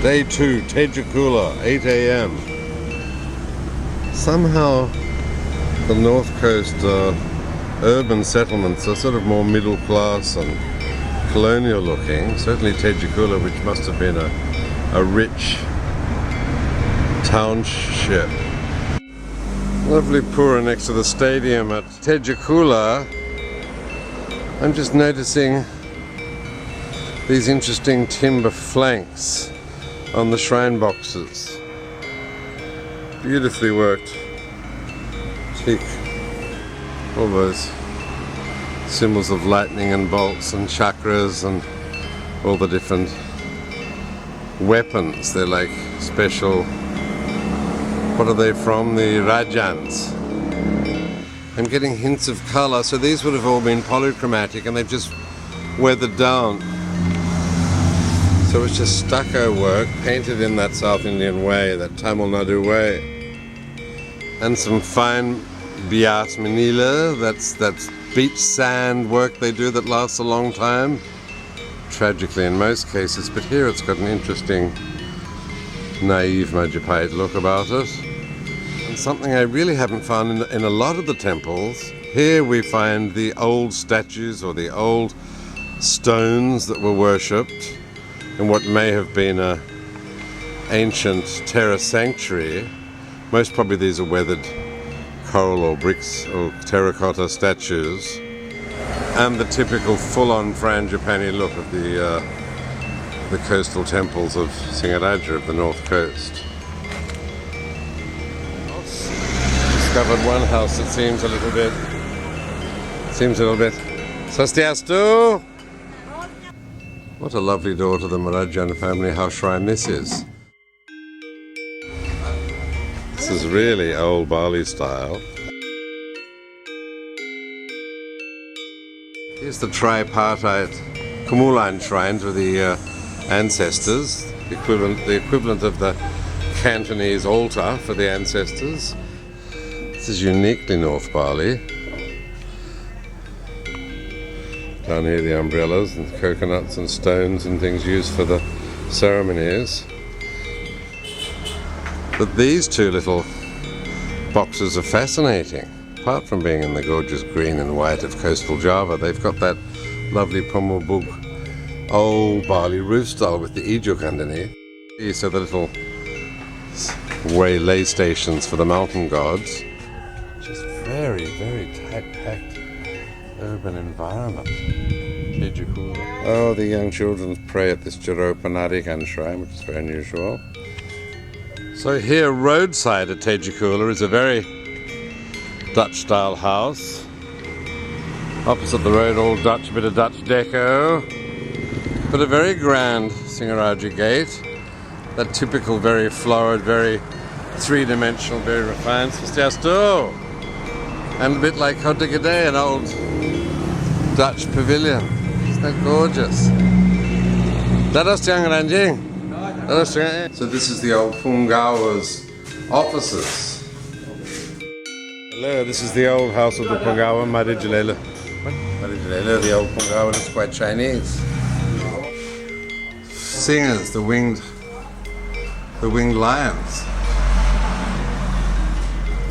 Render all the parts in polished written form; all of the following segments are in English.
Day 2, Tejakula, 8 a.m. Somehow the north coast urban settlements are sort of more middle class and colonial looking. Certainly Tejakula, which must have been a rich township. Lovely pura next to the stadium at Tejakula. I'm just noticing these interesting timber flanks on the shrine boxes. Beautifully worked. Teak. All those symbols of lightning and bolts and chakras and all the different weapons. They're like special, what are they from? The Rajans. I'm getting hints of colour, so these would have all been polychromatic and they've just weathered down. So it's just stucco work painted in that South Indian way, that Tamil Nadu way. And some fine bias manila, that's beach sand work they do that lasts a long time. Tragically in most cases, but here it's got an interesting naive Majapahit look about it. And something I really haven't found in a lot of the temples. Here we find the old statues or the old stones that were worshipped in what may have been an ancient terrace sanctuary. Most probably these are weathered coral or bricks or terracotta statues, and the typical full-on Frangipani look of the coastal temples of Singaraja of the north coast. Discovered one house that seems a little bit Swastiastu! What a lovely door to the Maharajan family house shrine this is. This is really old Bali style. Here's the tripartite Kumulan shrine to the ancestors, the equivalent of the Cantonese altar for the ancestors. This is uniquely North Bali. Down here the umbrellas and coconuts and stones and things used for the ceremonies. But these two little boxes are fascinating. Apart from being in the gorgeous green and white of coastal Java, they've got that lovely Pomobug old Bali roof style with the ijuk underneath. These are the little lay stations for the mountain gods. Just very, very tight-packed urban environment. Oh, the young children pray at this Jeropanadikan shrine, which is very unusual. So here, roadside at Tejakula, is a very Dutch-style house. Opposite the road, all Dutch, a bit of Dutch deco. But a very grand Singaraja gate. That typical, very florid, very three-dimensional, very refined Swastiastu. And a bit like Hotegade, an old Dutch pavilion. Isn't that gorgeous? So this is the old Pungawa's offices. Hello, this is the old house of the Pungawa, Marijalele. Marijalele, the old Pungawa, is quite Chinese. Singers, the winged lions,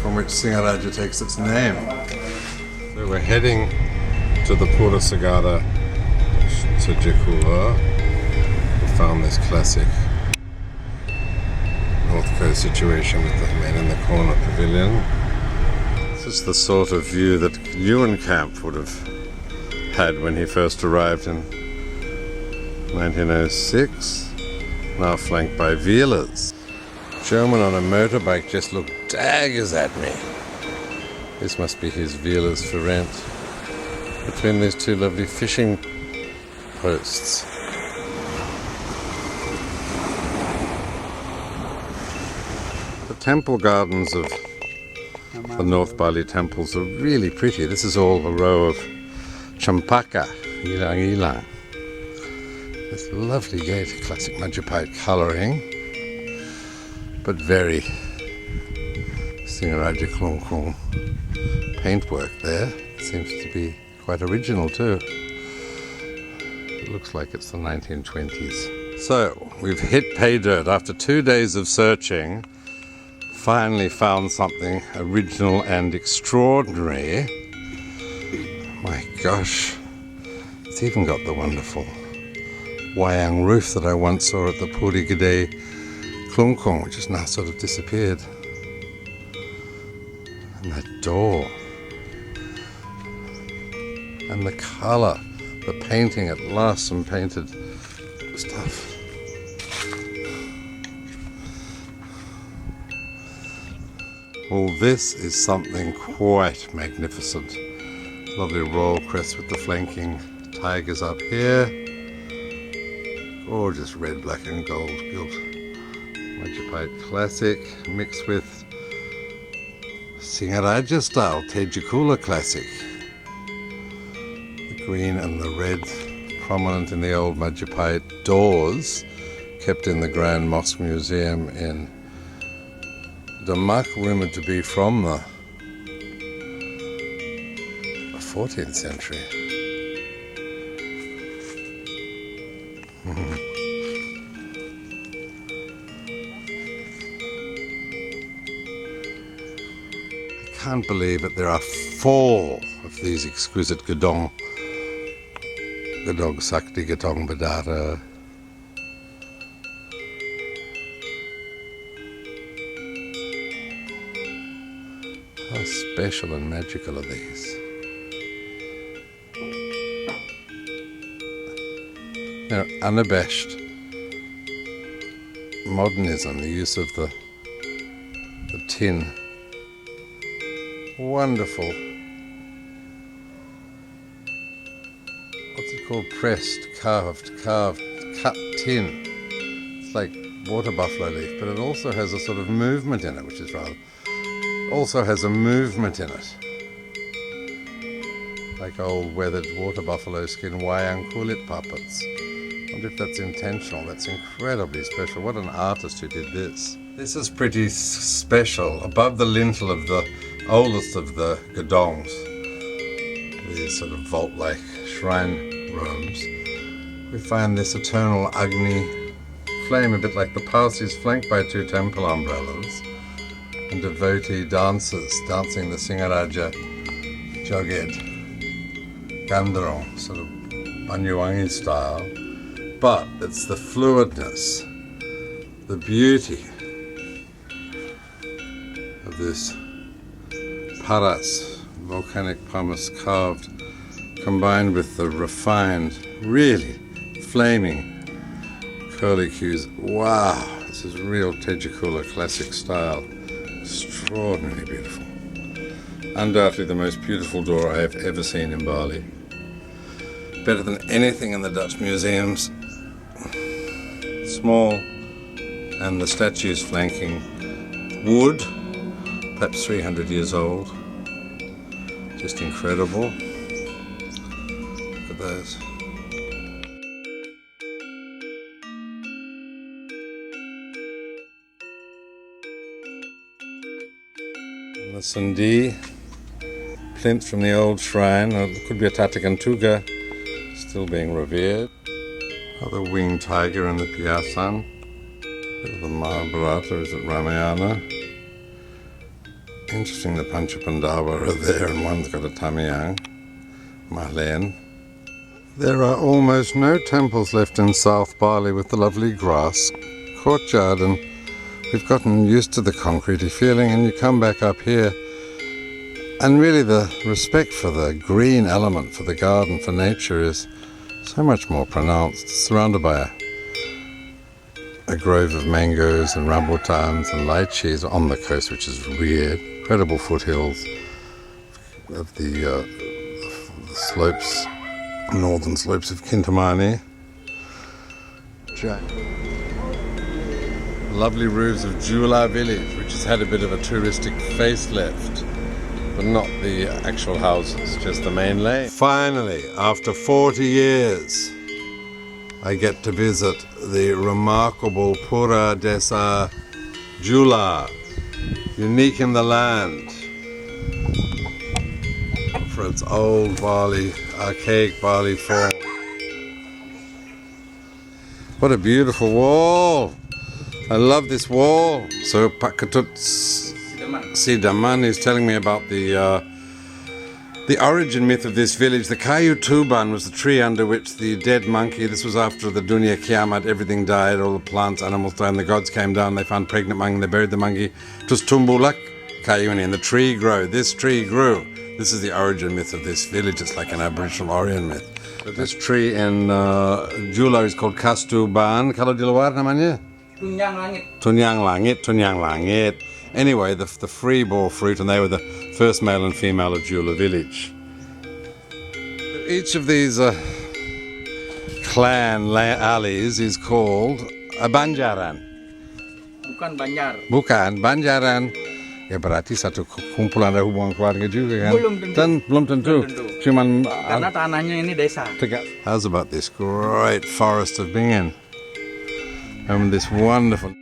from which Singaraja takes its name. So we're heading to the Pura Sagada Tejakula. We found this classic North Coast situation with the men in the corner pavilion. This is the sort of view that Leeuwenkamp would have had when he first arrived in 1906, now flanked by Veerlers. German on a motorbike just looked daggers at me. This must be his Veerlers for rent. Between these two lovely fishing posts. The temple gardens of the North Bali temples are really pretty. This is all a row of champaka, ilang ilang. This lovely gate, classic Majapahit colouring, but very Singaraja Klong Klong paintwork there. Seems to be quite original too. it looks like it's the 1920s. So, we've hit pay dirt. After 2 days of searching, finally found something original and extraordinary. My gosh, it's even got the wonderful wayang roof that I once saw at the Puri Gede Klungkung, which has now sort of disappeared. And that door. And the colour, the painting, at last some painted stuff. Well, this is something quite magnificent. Lovely royal crest with the flanking tigers up here. Gorgeous red, black and gold gilt Majapahit classic mixed with Singaraja style Tejakula classic. The green and the red prominent in the old Majapahit doors, kept in the Grand Mosque Museum in Demak, rumoured to be from the 14th century. I can't believe it. There are 4 of these exquisite Gedong Sakti, Gedong Badara. How special and magical are these? They're unabashed modernism, the use of the tin. Wonderful. What's it called? Pressed, carved, cut tin. It's like water buffalo leaf, but it also has a sort of movement in it, which is rather... also has a movement in it. Like old weathered water buffalo skin wayang kulit puppets. I wonder if that's intentional. That's incredibly special. What an artist who did this. This is pretty special. Above the lintel of the oldest of the Gedongs, these sort of vault-like shrine rooms, we find this eternal Agni flame, a bit like the Parsis, flanked by 2 temple umbrellas, and devotee dancers dancing the Singaraja Joged Gandharong, sort of Banyuwangi style. But it's the fluidness, the beauty of this paras, volcanic pumice carved, combined with the refined, really flaming curlicues. Wow, this is real Tejakula classic style. Extraordinarily beautiful. Undoubtedly the most beautiful door I have ever seen in Bali. Better than anything in the Dutch museums. Small, and the statues flanking wood, perhaps 300 years old. Just incredible. Look at those. And the Sundi, plinth from the old shrine, or it could be a Tatakantuga, still being revered. Other winged tiger in the Piasan. Bit of the Mahabharata, is it Ramayana? Interesting, the Panchapandava are there, and one's got a Tamiyang, Mahlen. There are almost no temples left in South Bali with the lovely grass courtyard, and we've gotten used to the concretey feeling, and you come back up here, and really the respect for the green element, for the garden, for nature is so much more pronounced, surrounded by a grove of mangoes and rambutans and lychees on the coast, which is weird. Incredible foothills of the slopes, northern slopes of Kintamani. Lovely roofs of Jula village, which has had a bit of a touristic facelift, but not the actual houses, just the main lane. Finally, after 40 years, I get to visit the remarkable Pura Desa Jula, unique in the land for its old Bali, archaic Bali form. What a beautiful wall. I love this wall. So Pakatut Sidaman is telling me about the origin myth of this village. The Kayu Tuban was the tree under which the dead monkey, this was after the Dunya Kiamat, everything died, all the plants, animals died, and the gods came down, they found pregnant monkey, they buried the monkey. It was Tumbulak Kayuni, and the tree grew. This tree grew. This is the origin myth of this village. It's like an Aboriginal Orient myth. But this tree in Jula is called Kastuban. Kalau di luar namanya? Tunyang langit. Tunyang langit, tunyang langit. Anyway, the free bore fruit, and they were the first male and female of Jula village. Each of these clan alleys is called a banjaran. Bukan Banjar. Bukan, banjaran. Ya berarti satu kumpulan ada hubungan keluarga juga kan? Belum tentu. Cuman Karena tanahnya ini desa. How's about this great forest of Bingen? And this wonderful,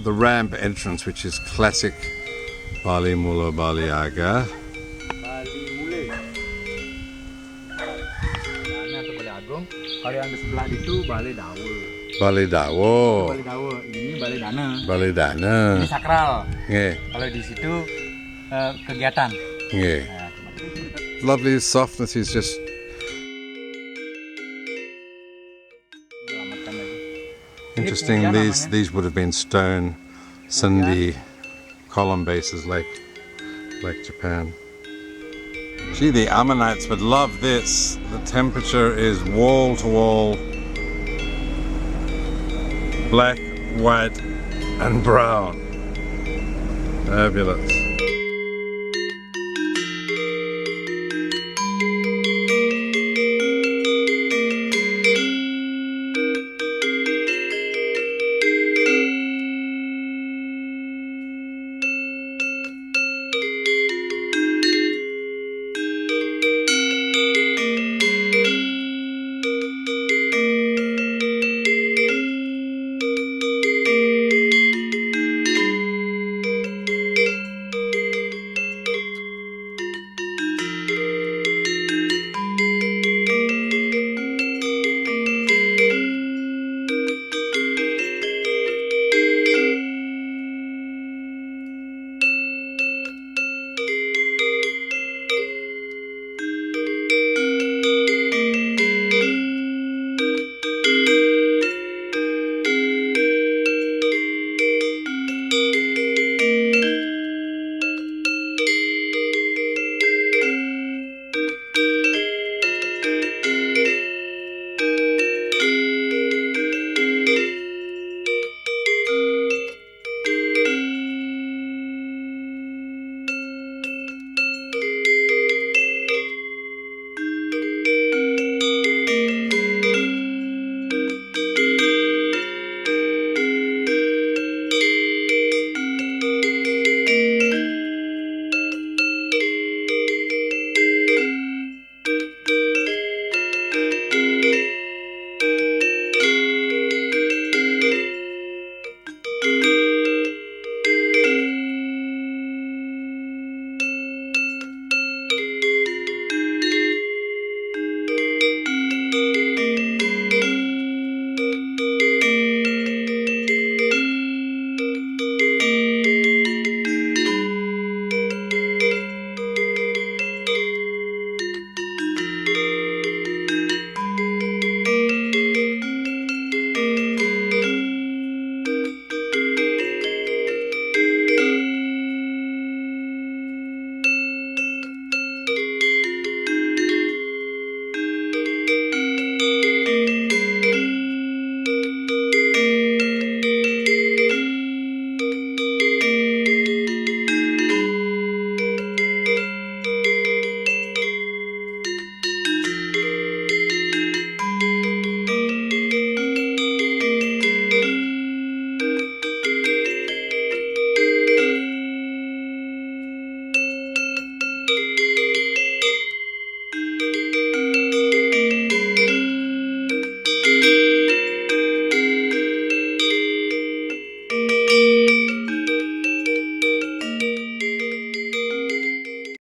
the ramp entrance, which is classic Bali Mula Bali Aga. Bali Mule. Ini atau Bali Agung. Kalau yang di sebelah itu Bali Dawo. Bali Dawo. Bali Dawo. Ini Bali Dana. Bali Dana. Ini sakral. Yeah. Kalau di situ kegiatan. Yeah. Lovely softness is just. Interesting. These would have been stone Sindhi column bases like Japan. Gee, the Ammonites would love this. The temperature is wall to wall, black, white, and brown. Fabulous.